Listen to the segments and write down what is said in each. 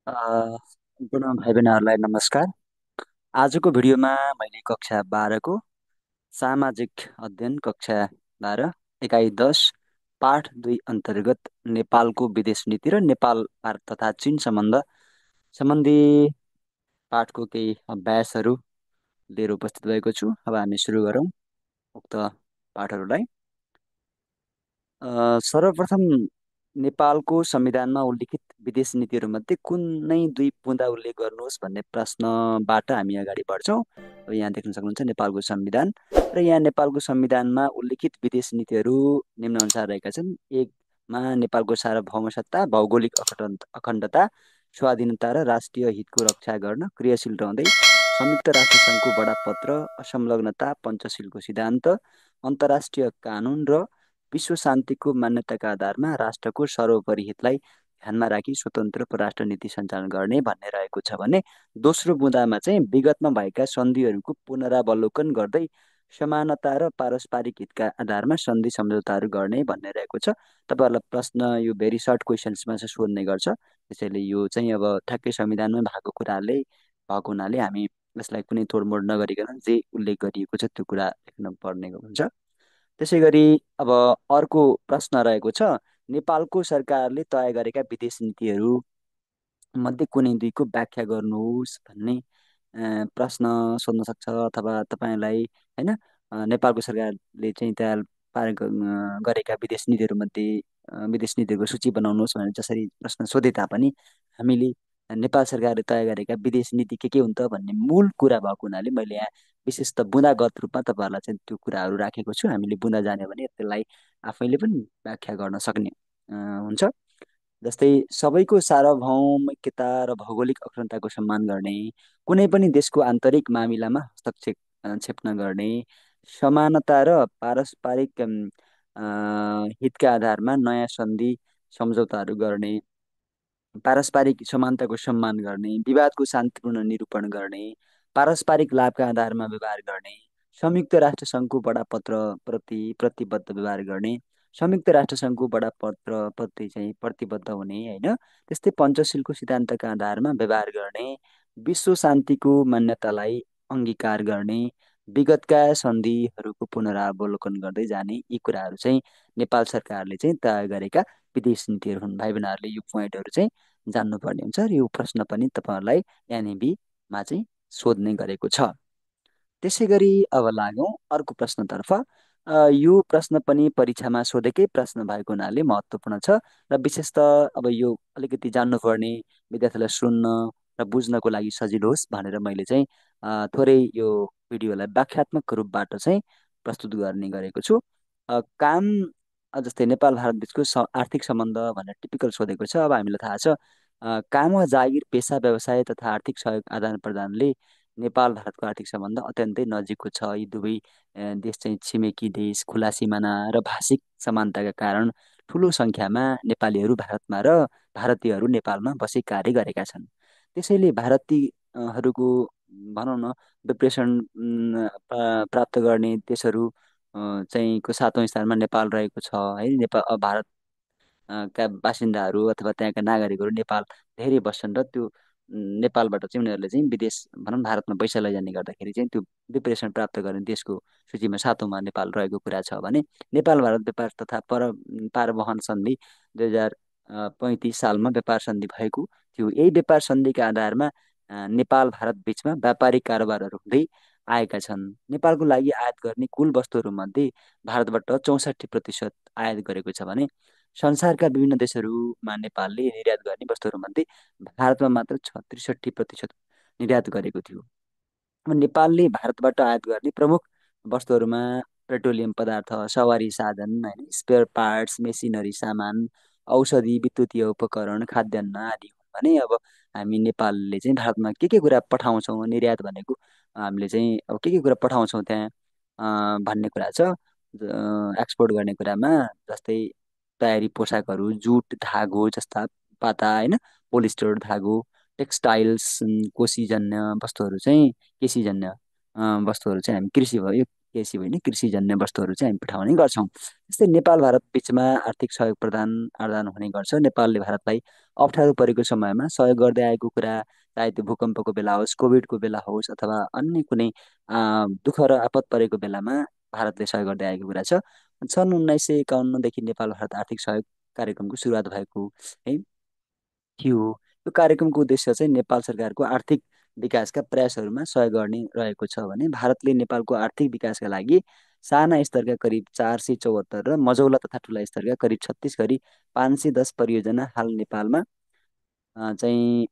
A, सम्पूर्ण भाइ बहिनीहरूलाई नमस्कार। आजको भिडियोमा मैले कक्षा 12 को सामाजिक अध्ययन कक्षा 12 एकाइ 10 पाठ 2 अन्तर्गत नेपालको विदेश नीति र नेपाल भारत तथा चीन सम्बन्धी पाठको केही अभ्यासहरू लिएर उपस्थित भएको छु। अब हामी सुरु गरौँ उक्त पाठहरूलाई। सर्वप्रथम नेपालको संविधानमा उल्लिखित विदेश नीतिहरूमध्ये कुनै दुई बुँदा उल्लेख गर्नुहोस् भन्ने प्रश्नबाट हामी अगाडि बढ्छौँ। अब यहाँ देख्न सक्नुहुन्छ नेपालको संविधान र यहाँ नेपालको संविधानमा उल्लिखित विदेश नीतिहरू निम्नअनुसार रहेका छन्। एकमा नेपालको सार्वभौमसत्ता, भौगोलिक अखण्डता, स्वाधीनता र राष्ट्रिय हितको रक्षा गर्न क्रियाशील रहँदै संयुक्त राष्ट्रसङ्घको बडापत्र, असंलग्नता, पञ्चशीलको सिद्धान्त, अन्तर्राष्ट्रिय कानुन र विश्व शान्तिको मान्यताका आधारमा राष्ट्रको सर्वोपरि हितलाई ध्यानमा राखी स्वतन्त्र परराष्ट्र नीति सञ्चालन गर्ने भन्ने रहेको छ भने दोस्रो बुँदामा चाहिँ विगतमा भएका सन्धिहरूको पुनरावलोकन गर्दै समानता र पारस्परिक हितका आधारमा सन्धि सम्झौताहरू गर्ने भन्ने रहेको छ। तपाईँहरूलाई प्रश्न यो भेरी सर्ट क्वेसन्समा चाहिँ सोध्ने गर्छ। त्यसैले यो चाहिँ अब ठ्याक्कै संविधानमै भएको हुनाले हामी यसलाई कुनै तोडमोड नगरिकन जे उल्लेख गरिएको छ त्यो कुरा लेख्न पर्ने हुन्छ। त्यसै गरी अब अर्को प्रश्न रहेको छ, नेपालको सरकारले तय गरेका विदेश नीतिहरू मध्ये कुनै दुईको व्याख्या गर्नुहोस् भन्ने प्रश्न सोध्न सक्छ अथवा तपाईँलाई होइन। नेपालको सरकारले चाहिँ तयार गरेका विदेश नीतिहरूमध्ये विदेश नीतिहरूको सूची बनाउनुहोस् भनेर जसरी प्रश्न सोधे तापनि हामीले नेपाल सरकारले तय गरेका विदेश नीति के हुन् त भन्ने मूल कुरा भएको हुनाले मैले यहाँ विशेष त बुँदागत रूपमा तपाईँहरूलाई चाहिँ त्यो कुराहरू राखेको छु। हामीले बुँदा जान्यो भने त्यसलाई आफैले पनि व्याख्या गर्न सक्ने हुन्छ। जस्तै सबैको सार्वभौमिकता र भौगोलिक अखण्डताको सम्मान गर्ने, कुनै पनि देशको आन्तरिक मामिलामा हस्तक्षेप क्षेप नगर्ने, समानता र पारस्परिक हितका आधारमा नयाँ सन्धि सम्झौताहरू गर्ने, पारस्परिक समानताको सम्मान गर्ने, विवादको शान्तिपूर्ण निरूपण गर्ने, पारस्परिक लाभका आधारमा व्यवहार गर्ने, संयुक्त राष्ट्रसङ्घको बडापत्र प्रति प्रतिबद्ध व्यवहार गर्ने, संयुक्त राष्ट्रसङ्घको बडापत्र प्रति चाहिँ प्रतिबद्ध हुने होइन, त्यस्तै पञ्चशीलको सिद्धान्तका आधारमा व्यवहार गर्ने, विश्व शान्तिको मान्यतालाई अङ्गीकार गर्ने, विगतका सन्धिहरूको पुनरावलोकन गर्दै जाने, यी कुराहरू चाहिँ नेपाल सरकारले चाहिँ तय गरेका विदेश नीतिहरू हुन्। भाइ बहिनीहरूले यो पोइन्टहरू चाहिँ जान्नुपर्ने हुन्छ र यो प्रश्न पनि तपाईँहरूलाई एनइबीमा चाहिँ सोध्ने गरेको छ। त्यसै गरी अब लागौँ अर्को प्रश्नतर्फ। यो प्रश्न पनि परीक्षामा सोधेकै प्रश्न भएको हुनाले महत्त्वपूर्ण छ र विशेष त अब यो अलिकति जान्नुपर्ने, विद्यार्थीलाई सुन्न र बुझ्नको लागि सजिलो होस् भनेर मैले चाहिँ थोरै यो भिडियोलाई व्याख्यात्मक रूपबाट चाहिँ प्रस्तुत गर्ने गरेको छु। काम जस्तै नेपाल भारत बिचको आर्थिक सम्बन्ध भनेर टिपिकल सोधेको छ। अब हामीलाई थाहा छ काम वा जागिर, पेसा, व्यवसाय तथा आर्थिक सहयोग आदान प्रदानले नेपाल भारतको आर्थिक सम्बन्ध अत्यन्तै नजिकको छ। यी दुवै देश चाहिँ छिमेकी देश, खुला सिमाना र भाषिक समानताका कारण ठुलो सङ्ख्यामा नेपालीहरू भारतमा र भारतीयहरू नेपालमा बसी कार्य गरेका छन्। त्यसैले भारतीयहरूको भनौँ न डिप्रेसन प्राप्त गर्ने देशहरू चाहिँ को 7औं स्थानमा नेपाल रहेको छ है। नेपाल भारत का बासिन्दाहरू अथवा त्यहाँका नागरिकहरू नेपाल धेरै बस्छन् र त्यो नेपालबाट चाहिँ उनीहरूले चाहिँ विदेश भनौँ भारतमा पैसा लैजाने गर्दाखेरि चाहिँ त्यो डिप्रेसन प्राप्त गर्ने देशको सूचीमा 7औँमा नेपाल रहेको कुरा छ भने नेपाल भारत व्यापार तथा पारवहन सन्धि 2035 सालमा व्यापार सन्धि भएको थियो। यही व्यापार सन्धिका आधारमा नेपाल भारत बिचमा व्यापारिक कारोबारहरू हुँदै आएका छन्। नेपालको लागि आयात गर्ने कुल वस्तुहरूमध्ये भारतबाट 64% आयात गरेको छ भने संसारका विभिन्न देशहरूमा नेपालले निर्यात गर्ने वस्तुहरूमध्ये भारतमा मात्र 63% निर्यात गरेको थियो। अब नेपालले भारतबाट आयात गर्ने प्रमुख वस्तुहरूमा पेट्रोलियम पदार्थ, सवारी साधन, होइन, स्पेयर पार्ट्स, मेसिनरी सामान, औषधि, विद्युतीय उपकरण, खाद्यान्न आदि हुन् भने अब हामी नेपालले चाहिँ भारतमा के कुरा पठाउँछौँ निर्यात भनेको हामीले चाहिँ अब के कुरा पठाउँछौँ त्यहाँ भन्ने कुरा छ। एक्सपोर्ट गर्ने कुरामा जस्तै तयारी पोसाकहरू, जुट, धागो जस्ता पाता होइन, पोलिस्टर धागो, टेक्सटाइल्स, कोसीजन्य वस्तुहरू चाहिँ कृषिजन्य वस्तुहरू चाहिँ हामी कृषि भयो कृषि होइन कृषिजन्य वस्तुहरू चाहिँ हामी पठाउने गर्छौँ। जस्तै नेपाल भारत बिचमा आर्थिक सहयोग प्रदान आदान हुने गर्छ। नेपालले भारतलाई अप्ठ्यारो परेको समयमा सहयोग गर्दै आएको कुरा, चाहे त्यो भूकम्पको बेला होस्, कोभिडको बेला होस्, अथवा अन्य कुनै दुःख र आपत परेको बेलामा भारतले सहयोग गर्दै आएको कुरा छ। सन् 1951देखि नेपाल भारत आर्थिक सहयोग कार्यक्रमको सुरुवात भएको है थियो। यो कार्यक्रमको उद्देश्य चाहिँ नेपाल सरकारको आर्थिक विकासका प्रयासहरूमा सहयोग गर्ने रहेको छ भने भारतले नेपालको आर्थिक विकासका लागि साना स्तरका करिब 474 र मझौला तथा ठुला स्तरका करिब 36 गरी 510 परियोजना हाल नेपालमा चाहिँ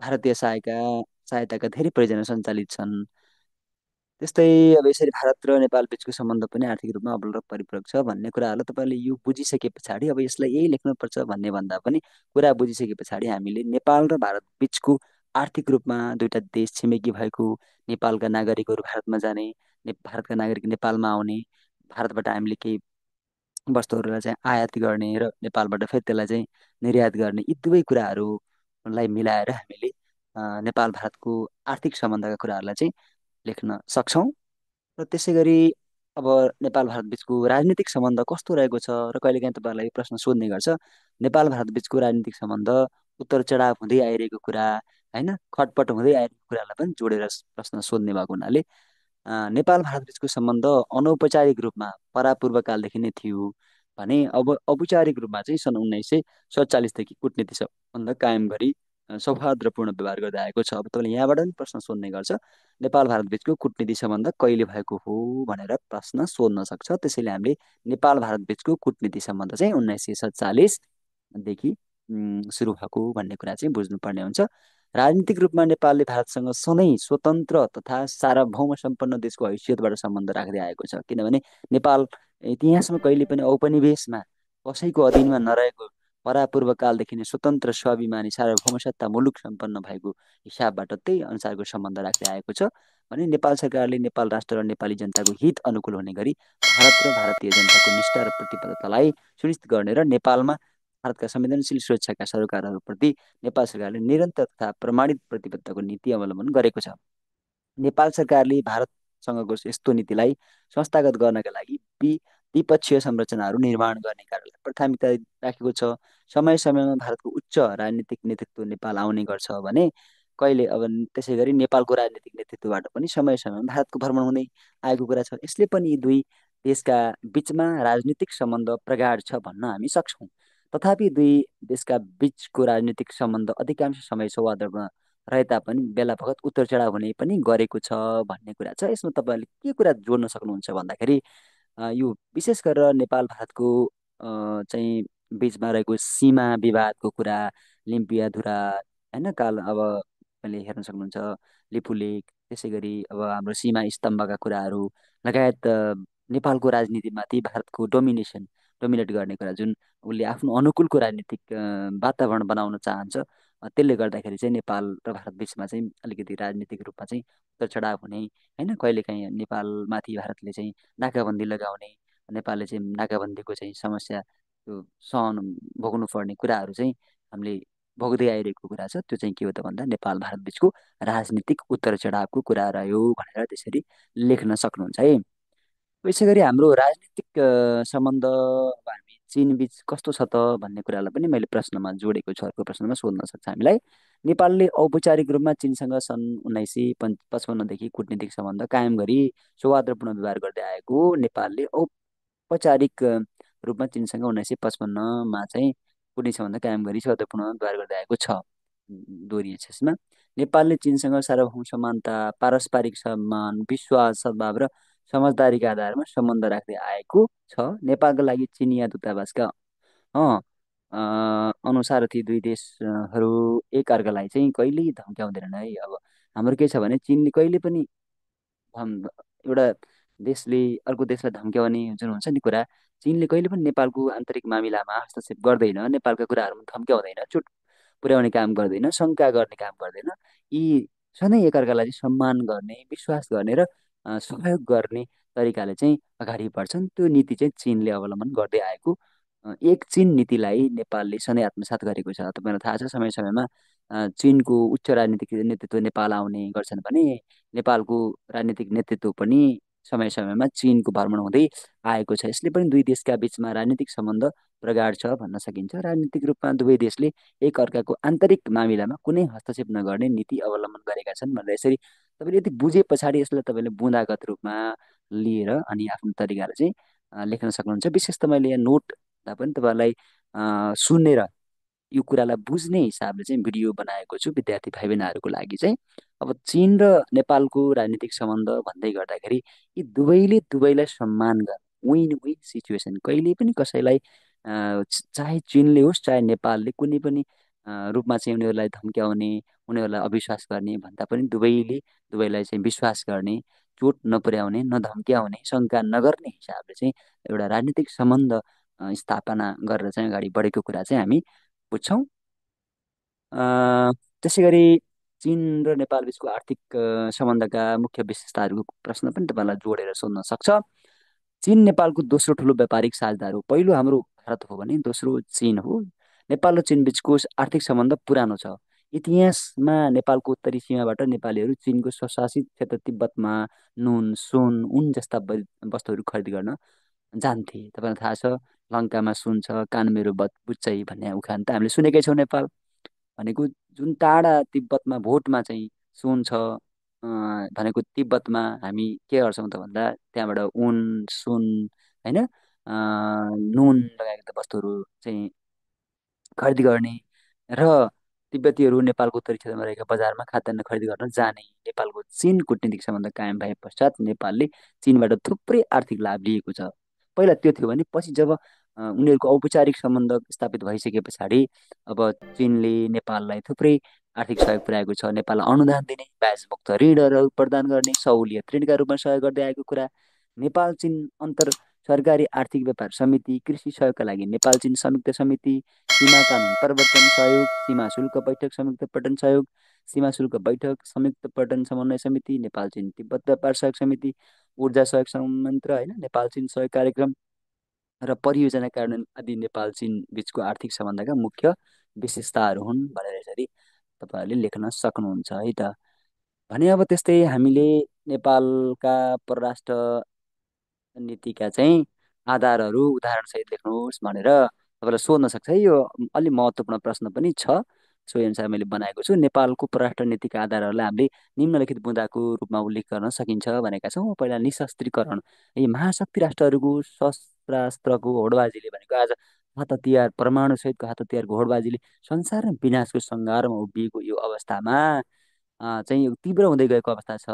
भारतीय सहायताका धेरै परियोजना सञ्चालित छन्। त्यस्तै अब यसरी भारत र नेपाल बिचको सम्बन्ध पनि आर्थिक रूपमा अबल र परिपूरक छ भन्ने कुराहरूलाई तपाईँले यो बुझिसके पछाडि अब यसलाई यही लेख्नुपर्छ भन्ने भन्दा पनि कुरा बुझिसके पछाडि हामीले नेपाल र भारत बिचको आर्थिक रूपमा दुईटा देश छिमेकी भएको, नेपालका नागरिकहरू भारतमा जाने, भारतका नागरिक नेपालमा आउने, भारतबाट हामीले केही वस्तुहरूलाई चाहिँ आयात गर्ने र नेपालबाट फेरि त्यसलाई चाहिँ निर्यात गर्ने, यी दुवै कुराहरूलाई मिलाएर हामीले नेपाल भारतको आर्थिक सम्बन्धका कुराहरूलाई चाहिँ लेख्न सक्छौँ। र त्यसै गरी अब नेपाल भारत बिचको राजनीतिक सम्बन्ध कस्तो रहेको छ र कहिलेकाहीँ तपाईँहरूलाई यो प्रश्न सोध्ने गर्छ। नेपाल भारत बिचको राजनीतिक सम्बन्ध उतार चढाव हुँदै आइरहेको कुरा होइन, खटपट हुँदै आइरहेको कुरालाई पनि जोडेर प्रश्न सोध्ने भएको हुनाले नेपाल भारत बिचको सम्बन्ध अनौपचारिक रूपमा परापूर्वकालदेखि नै थियो भने अब औपचारिक रूपमा चाहिँ सन् 1947देखि कुटनीति सम्बन्ध कायम गरी सौहार्दपूर्ण व्यवहार गर्दै आएको छ। अब तपाईँले यहाँबाट पनि प्रश्न सोध्ने गर्छ, नेपाल भारत बिचको कुटनीति सम्बन्ध कहिले भएको हो भनेर प्रश्न सोध्न सक्छ। त्यसैले हामीले नेपाल भारत बिचको कुटनीति सम्बन्ध चाहिँ 1947देखि सुरु भएको भन्ने कुरा चाहिँ बुझ्नुपर्ने हुन्छ। राजनीतिक रूपमा नेपालले भारतसँग सधैँ स्वतन्त्र तथा सार्वभौम सम्पन्न देशको हैसियतबाट सम्बन्ध राख्दै आएको छ। किनभने नेपाल इतिहासमा कहिले पनि औपनिवेशमा कसैको अधीनमा नरहेको परापूर्व कालदेखि नै स्वतन्त्र स्वाभिमानी सार्वभौम सत्ता मुलुक सम्पन्न भएको हिसाबबाट त्यही अनुसारको सम्बन्ध राख्दै आएको छ भने नेपाल सरकारले नेपाल राष्ट्र र नेपाली जनताको हित अनुकूल हुने गरी भारत र भारतीय जनताको निष्ठा र प्रतिबद्धतालाई सुनिश्चित गर्ने र नेपालमा भारतका संवेदनशील सुरक्षाका सरकारहरूप्रति नेपाल सरकारले निरन्तर तथा प्रमाणित प्रतिबद्धताको नीति अवलम्बन गरेको छ। नेपाल सरकारले भारतसँगको यस्तो नीतिलाई संस्थागत गर्नका लागि द्विपक्षीय संरचनाहरू निर्माण गर्ने कार्यलाई प्राथमिकता राखेको छ। समय समयमा भारतको उच्च राजनीतिक नेतृत्व नेपाल आउने गर्छ भने कहिले अब त्यसै गरी नेपालको राजनीतिक नेतृत्वबाट पनि समय समयमा भारतको भ्रमण हुँदै आएको कुरा छ। यसले पनि यी दुई देशका बिचमा राजनीतिक सम्बन्ध प्रगाढ छ भन्न हामी सक्छौँ। तथापि दुई देशका बिचको राजनीतिक सम्बन्ध अधिकांश समय सौहार्दपूर्ण रहे तापनि बेला बखत उतार चढाव हुने पनि गरेको छ भन्ने कुरा छ। यसमा तपाईँले के कुरा जोड्न सक्नुहुन्छ भन्दाखेरि यो विशेष गरेर नेपाल भारतको चाहिँ बिचमा रहेको सीमा विवादको कुरा, लिम्पियाधुरा होइन, काल अब तपाईँले हेर्न सक्नुहुन्छ लिपुलेक, त्यसै गरी अब हाम्रो सीमा स्तम्भका कुराहरू लगायत नेपालको राजनीतिमाथि भारतको डोमिनेट गर्ने कुरा, जुन उसले आफ्नो अनुकूलको राजनीतिक वातावरण बनाउन चाहन्छ। त्यसले गर्दाखेरि चाहिँ नेपाल र भारत बिचमा चाहिँ अलिकति राजनीतिक रूपमा चाहिँ उतार चढाव हुने होइन, कहिलेकाहीँ नेपालमाथि भारतले चाहिँ नाकाबन्दी लगाउने, नेपालले चाहिँ नाकाबन्दीको चाहिँ समस्या त्यो सहन भोग्नु पर्ने कुराहरू चाहिँ हामीले भोग्दै आइरहेको कुरा छ। त्यो चाहिँ के हो त भन्दा नेपाल भारत बिचको राजनीतिक उतार चढावको कुरा रह्यो भनेर त्यसरी लेख्न सक्नुहुन्छ है। यसै गरी हाम्रो राजनीतिक सम्बन्ध अब हामी चिन बिच कस्तो छ त भन्ने कुरालाई पनि मैले प्रश्नमा जोडेको छु, अर्को प्रश्नमा सोध्न सक्छ हामीलाई। नेपालले औपचारिक रूपमा चिनसँग सन् 1955देखि कुटनीतिक सम्बन्ध कायम गरी सौहार्दपूर्ण व्यवहार गर्दै आएको नेपालले औपचारिक रूपमा चिनसँग 1955मा चाहिँ कुटनीतिक सम्बन्ध कायम गरी सौहार्दपूर्ण व्यवहार गर्दै आएको छ। दोहोरिएको छ यसमा। नेपालले चिनसँग सार्वभौम समानता, पारस्परिक सम्मान, विश्वास, सद्भाव र समझदारीका आधारमा सम्बन्ध राख्दै आएको छ। नेपालका लागि चिनिया दूतावासका अँ अनुसार ती दुई देशहरू एक अर्कालाई चाहिँ कहिल्यै धम्क्याउँदैनन् है। अब हाम्रो के छ भने चिनले कहिले पनि एउटा देशले अर्को देशलाई धम्क्याउने जुन हुन्छ नि कुरा, चिनले कहिले पनि नेपालको आन्तरिक मामिलामा हस्तक्षेप गर्दैन, नेपालका कुराहरूमा धम्क्याउँदैन, चोट पुर्याउने काम गर्दैन, शङ्का गर्ने काम गर्दैन। यी सधैँ एकअर्कालाई चाहिँ सम्मान गर्ने, विश्वास गर्ने र सहयोग गर्ने तरिकाले चाहिँ अगाडि बढ्छन्। त्यो नीति चाहिँ चिनले अवलम्बन गर्दै आएको एक चीन नीतिलाई नेपालले सधैँ आत्मसात गरेको छ। तपाईँलाई थाहा छ, समय समयमा चीनको उच्च राजनीतिक नेतृत्व नेपाल आउने गर्छन् भने नेपालको राजनीतिक नेतृत्व पनि समय समयमा चीनको भ्रमण हुँदै आएको छ। यसले पनि दुई देशका बिचमा राजनीतिक सम्बन्ध प्रगाढ छ भन्न सकिन्छ। राजनीतिक रूपमा दुवै देशले एक अर्काको आन्तरिक मामिलामा कुनै हस्तक्षेप नगर्ने नीति अवलम्बन गरेका छन् भनेर यसरी तपाईँले यति बुझे पछाडि यसलाई तपाईँले बुँदागत रूपमा लिएर अनि आफ्नो तरिकाले चाहिँ लेख्न सक्नुहुन्छ। विशेष त मैले यहाँ नोटमा पनि तपाईँलाई सुनेर यो कुरालाई बुझ्ने हिसाबले चाहिँ भिडियो बनाएको छु विद्यार्थी भाइ बहिनीहरूको लागि चाहिँ। अब चिन र नेपालको राजनीतिक सम्बन्ध भन्दै गर्दाखेरि यी दुवैले दुवैलाई सम्मान गर्ने विन विन सिचुएसन, कहिले पनि कसैलाई चाहे चिनले होस् चाहे नेपालले कुनै पनि रूपमा चाहिँ उनीहरूलाई धम्क्याउने, उनीहरूलाई अविश्वास गर्ने भन्दा पनि दुवैले दुवैलाई चाहिँ विश्वास गर्ने, चोट नपुर्याउने, नधम्क्याउने, शङ्का नगर्ने हिसाबले चाहिँ एउटा राजनीतिक सम्बन्ध स्थापना गरेर चाहिँ अगाडि बढेको कुरा चाहिँ हामी बुझ्छौँ। त्यसै गरी चिन र नेपाल बिचको आर्थिक सम्बन्धका मुख्य विशेषताहरूको प्रश्न पनि तपाईँलाई जोडेर सोध्न सक्छ। चिन नेपालको दोस्रो ठुलो व्यापारिक साझेदार हो। पहिलो हाम्रो भारत हो भने दोस्रो चिन हो। नेपाल र चिन बिचको आर्थिक सम्बन्ध पुरानो छ। इतिहासमा नेपालको उत्तरी सीमाबाट नेपालीहरू चिनको स्वशासित क्षेत्र तिब्बतमा नुन, सुन, उन जस्ता वस्तुहरू खरिद गर्न जान्थे। तपाईँलाई थाहा छ, लङ्कामा सुन छ, कान मेरो बुच्चै भन्ने उखान त हामीले सुनेकै छौँ। नेपाल भनेको जुन टाढा तिब्बतमा भोटमा चाहिँ सुन छ भनेको तिब्बतमा हामी के गर्छौँ त भन्दा त्यहाँबाट उन, सुन होइन, नुन लगायत वस्तुहरू चाहिँ खरिद गर्ने र तिब्बतीहरू नेपालको उत्तरी क्षेत्रमा रहेका बजारमा खाद्यान्न खरिद गर्न जाने नेपालको चिन कूटनीतिक सम्बन्ध कायम भए पश्चात नेपालले चिनबाट थुप्रै आर्थिक लाभ लिएको छ। पहिला त्यो थियो भने पछि जब उनीहरूको औपचारिक सम्बन्ध स्थापित भइसके पछाडि अब चिनले नेपाललाई थुप्रै आर्थिक सहयोग पुर्याएको छ। नेपाललाई अनुदान दिने, ब्याजमुक्त ऋणहरू प्रदान गर्ने, सहुलियत ऋणका रूपमा सहयोग गर्दै आएको कुरा। नेपाल चिन अन्तर सरकारी आर्थिक व्यापार समिति, कृषि सहयोगका लागि नेपाल चिन संयुक्त समिति, सीमा कानुन प्रवर्तन सहयोग, सीमा शुल्क बैठक संयुक्त पर्यटन सहयोग, सीमा शुल्क बैठक संयुक्त पर्यटन समन्वय समिति, नेपाल चिन तिब्बत व्यापार सहयोग समिति, ऊर्जा सहयोग संयन्त्र होइन, नेपाल चिन सहयोग कार्यक्रम र परियोजना कार्यान्वयन आदि नेपाल चिन बिचको आर्थिक सम्बन्धका मुख्य विशेषताहरू हुन् भनेर यसरी तपाईँहरूले लेख्न सक्नुहुन्छ है त। भने अब त्यस्तै हामीले नेपालका परराष्ट्र नीतिका चाहिँ आधारहरू उदाहरणसहित लेख्नुहोस् भनेर तपाईँलाई सोध्न सक्छ है। यो अलि महत्त्वपूर्ण प्रश्न पनि छ। सोही अनुसार मैले बनाएको छु। नेपालको परराष्ट्र नीतिका आधारहरूलाई हामीले निम्नलिखित बुँदाको रूपमा उल्लेख गर्न सकिन्छ भनेका छौँ। पहिला निशस्त्रीकरण, यी महाशक्ति राष्ट्रहरूको शस्त्रास्त्रको होडबाजीले भनेको आज हात हतियार, परमाणु सहितको हात हतियारको होडबाजीले संसार विनाशको सङ्घारमा उभिएको यो अवस्थामा चाहिँ यो तीव्र हुँदै गएको अवस्था छ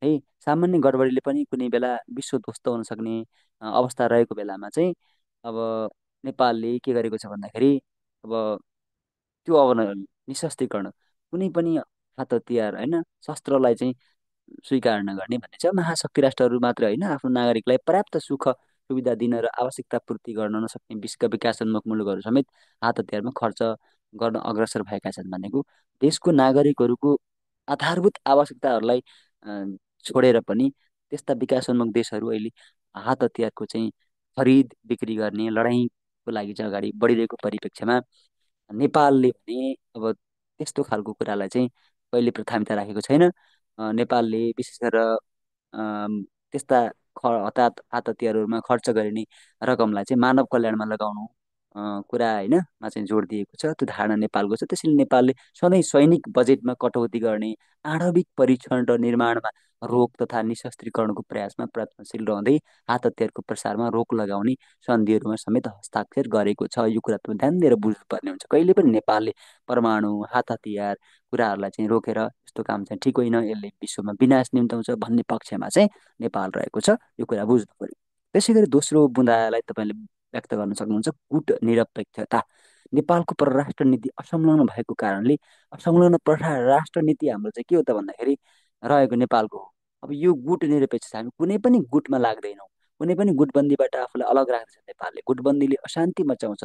है। सामान्य गडबडीले पनि कुनै बेला विश्व ध्वस्त हुन सक्ने अवस्था रहेको बेलामा चाहिँ अब नेपालले के गरेको छ भन्दाखेरि अब त्यो निशस्त्रीकरण, कुनै पनि हात हतियार होइन, शस्त्रलाई चाहिँ स्वीकार नगर्ने भन्ने छ। महाशक्ति राष्ट्रहरू मात्र होइन, आफ्नो नागरिकलाई पर्याप्त सुख सुविधा दिन र आवश्यकता पूर्ति गर्न नसक्ने विश्वका विकासोन्मुख मुलुकहरू समेत हात हतियारमा खर्च गर्न अग्रसर भएका छन् भनेको देशको नागरिकहरूको आधारभूत आवश्यकताहरूलाई छोडेर पनि त्यस्ता विकासोन्मुख देशहरू अहिले हात हतियारको चाहिँ खरिद बिक्री गर्ने लडाइँको लागि चाहिँ अगाडि बढिरहेको परिप्रेक्ष्यमा नेपालले भने अब त्यस्तो खालको कुरालाई चाहिँ कहिले प्राथमिकता राखेको छैन। नेपालले विशेष गरेर त्यस्ता हताहत हात हतियारहरूमा खर्च गरिने रकमलाई चाहिँ मानव कल्याणमा लगाउनु कुरा होइनमा चाहिँ जोड दिएको छ। त्यो धारणा नेपालको छ। त्यसैले नेपालले सधैँ सैनिक बजेटमा कटौती गर्ने, आणविक परीक्षण र निर्माणमा रोक तथा निशस्त्रीकरणको प्रयासमा प्रयत्नशील रहँदै हात हतियारको प्रसारमा रोक लगाउने सन्धिहरूमा समेत हस्ताक्षर गरेको छ। यो कुरा त ध्यान दिएर बुझ्नुपर्ने हुन्छ। कहिले पनि नेपालले परमाणु, हात हतियार कुराहरूलाई चाहिँ रोकेर यस्तो काम चाहिँ ठिक होइन, यसले विश्वमा विनाश निम्ताउँछ भन्ने पक्षमा चाहिँ नेपाल रहेको छ। यो कुरा बुझ्नु पर्यो। त्यसै गरी दोस्रो बुँदालाई तपाईँले व्यक्त गर्न सक्नुहुन्छ गुटनिरपेक्षता। नेपालको परराष्ट्र नीति असंलग्न भएको कारणले असंलग्न परराष्ट्र नीति हाम्रो चाहिँ के हो त भन्दाखेरि रहेको नेपालको हो। अब यो गुटनिरपेक्षता, हामी कुनै पनि गुटमा लाग्दैनौँ, कुनै पनि गुटबन्दीबाट आफूलाई अलग राख्दछ नेपालले। गुटबन्दीले अशान्ति मचाउँछ,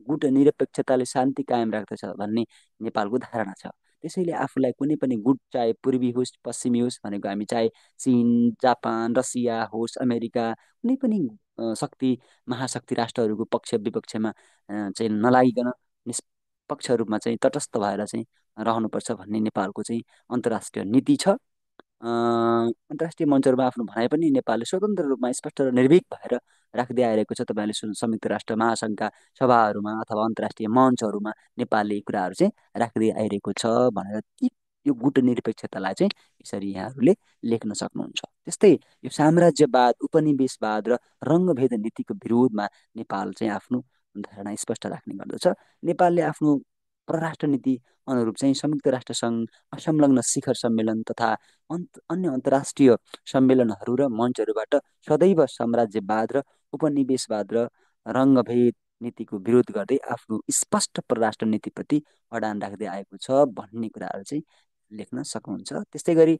गुटनिरपेक्षताले शान्ति कायम राख्दछ भन्ने नेपालको धारणा छ। त्यसैले आफूलाई कुनै पनि गुट, चाहे पूर्वी होस् पश्चिमी होस् भनेको हामी चाहे चिन, जापान, रसिया होस्, अमेरिका, कुनै पनि शक्ति महाशक्ति राष्ट्रहरूको पक्ष विपक्षमा चाहिँ नलागिकन निष्पक्ष रूपमा चाहिँ तटस्थ भएर चाहिँ रहनुपर्छ भन्ने नेपालको चाहिँ अन्तर्राष्ट्रिय नीति छ। अन्तर्राष्ट्रिय मञ्चहरूमा आफ्नो भनाइ पनि नेपालले स्वतन्त्र रूपमा स्पष्ट र निर्भीक भएर राख्दै आइरहेको छ। तपाईँहरूले संयुक्त राष्ट्र महासङ्घका सभाहरूमा अथवा अन्तर्राष्ट्रिय मञ्चहरूमा नेपालले यी कुराहरू चाहिँ राख्दै आइरहेको छ भनेर यो गुटनिरपेक्षतालाई चाहिँ यसरी यहाँहरूले लेख्न सक्नुहुन्छ। त्यस्तै यो साम्राज्यवाद उपनिवेशवाद र रङ्गभेद नीतिको विरोधमा नेपाल चाहिँ आफ्नो धारणा स्पष्ट राख्ने गर्दछ। नेपालले आफ्नो परराष्ट्र नीति अनुरूप चाहिँ संयुक्त राष्ट्र सङ्घ असंलग्न शिखर सम्मेलन तथा अन्य अन्तर्राष्ट्रिय सम्मेलनहरू र मञ्चहरूबाट सदैव साम्राज्यवाद र उपनिवेशवाद र रङ्गभेद नीतिको विरोध गर्दै आफ्नो स्पष्ट परराष्ट्र नीतिप्रति अडान राख्दै आएको छ भन्ने कुराहरू चाहिँ लेख्न सक्नुहुन्छ। त्यस्तै गरी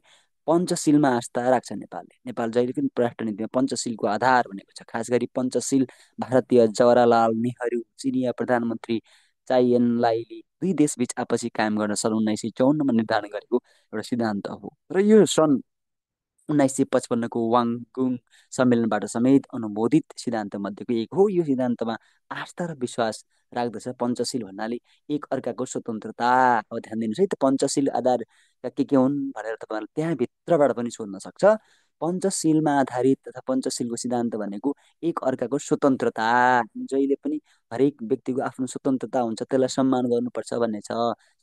पञ्चशीलमा आस्था राख्छ नेपालले। नेपाल जहिले पनि परराष्ट्र नीतिमा पञ्चशीलको आधार भनेको छ। खास गरी पञ्चशील भारतीय जवाहरलाल नेहरू चिनिया प्रधानमन्त्री चाइ एन लाईले दुई देशबीच आपसी कायम गर्न सन् 1954मा निर्धारण गरेको एउटा सिद्धान्त हो र यो सन् 1955को वाङगुङ सम्मेलनबाट समेत अनुमोदित सिद्धान्त मध्येको एक हो। यो सिद्धान्तमा आस्था र विश्वास राख्दछ। पञ्चशील भन्नाले एक अर्काको स्वतन्त्रता। अब ध्यान दिनुहोस् है, त पञ्चशील आधारका के हुन् भनेर तपाईँहरूले त्यहाँभित्रबाट पनि सोध्न सक्छ। पञ्चशीलमा आधारित तथा पञ्चशीलको सिद्धान्त भनेको एक अर्काको स्वतन्त्रता। जहिले पनि हरेक व्यक्तिको आफ्नो स्वतन्त्रता हुन्छ, त्यसलाई सम्मान गर्नुपर्छ भन्ने छ।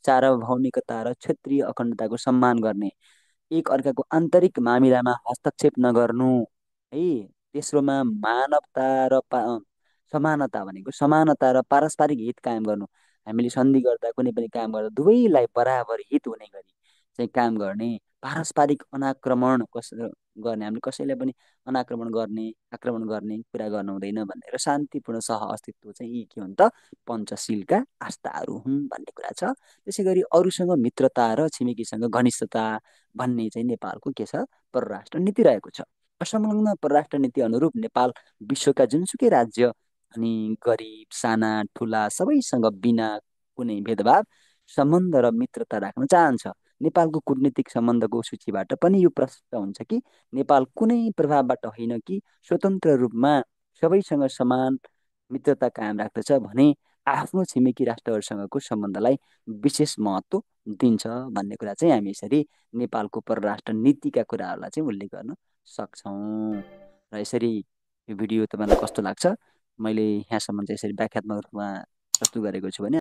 सार्वभौमिकता र क्षेत्रीय अखण्डताको सम्मान गर्ने, एक अर्काको आन्तरिक मामिलामा हस्तक्षेप नगर्नु है। तेस्रोमा मानवता र समानता भनेको समानता र पारस्परिक हित कायम गर्नु। हामीले सन्धि गर्दा कुनै पनि काम गर्दा दुवैलाई बराबर हित हुने गरी चाहिँ काम गर्ने। पारस्परिक अनाक्रमण गर्ने, हामीले कसैलाई पनि अनाक्रमण गर्ने आक्रमण गर्ने कुरा गर्नु हुँदैन भन्ने र शान्तिपूर्ण सह अस्तित्व चाहिँ यी के हुन् त पञ्चशीलका आस्थाहरू हुन् भन्ने कुरा छ। त्यसै गरी अरूसँग मित्रता र छिमेकीसँग घनिष्ठता भन्ने चाहिँ नेपालको के छ परराष्ट्र नीति रहेको छ। असंलग्न परराष्ट्र नीति अनुरूप नेपाल विश्वका जुनसुकै राज्य अनि गरिब साना ठुला सबैसँग बिना कुनै भेदभाव सम्बन्ध र मित्रता राख्न चाहन्छ। नेपालको कूटनीतिक सम्बन्धको सूचीबाट पनि यो प्रष्ट हुन्छ कि नेपाल कुनै प्रभावबाट होइन कि स्वतन्त्र रूपमा सबैसँग समान मित्रता कायम राख्दछ भने आफ्नो छिमेकी राष्ट्रहरूसँगको सम्बन्धलाई विशेष महत्त्व दिन्छ भन्ने कुरा चाहिँ हामी यसरी नेपालको परराष्ट्र नीतिका कुराहरूलाई चाहिँ उल्लेख गर्न सक्छौँ। र यसरी यो भिडियो तपाईँलाई कस्तो लाग्छ, मैले यहाँसम्म चाहिँ यसरी व्याख्यात्मक रूपमा प्रस्तुत गरेको छु भने